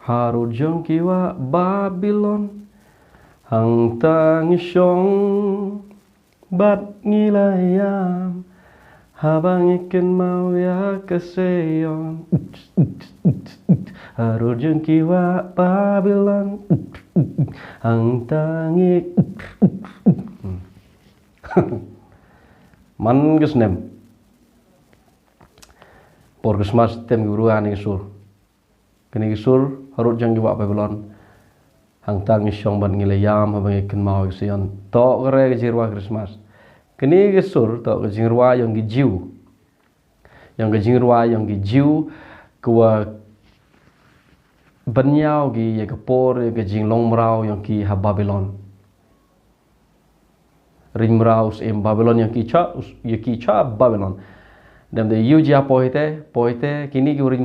harujang kiwa Babylon hang tangisong bat ngilayam habang ikan mau ya keseyon harujang kiwa Babylon hang tangi man gesnem por Christmas tem guruan isul kini isul harujang kiwa Babylon hang tangi syong ban ngilayam habang ikan mau keseyon to kere kejirwa Christmas kini gesur to kejirwa yang gijiu yang gijiu kuwa banyau gi ya kepor ya kejing long merau yang ki ha Babylon ring merau em Babylon yang ki cha Babylon dan de yu ja poite kini ki ring